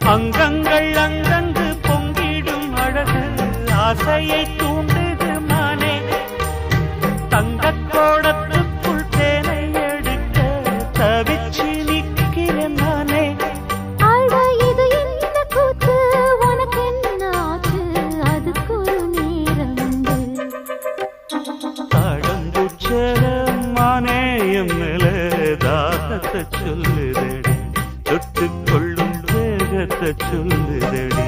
அங்கங்கள் அங்கங்கு பொங்கிடும் அழகு ஆசையை தூண்டுது மானே தங்கக் கோடத்துக்குள் தேனை எடுக்க தவிச்சு நிற்கிறேன் நானே மானே என் மேல தாகத்தை சொல்லுதடி தொட்டுக்கொள்ளும் வேகத்தை சொல்லுதடி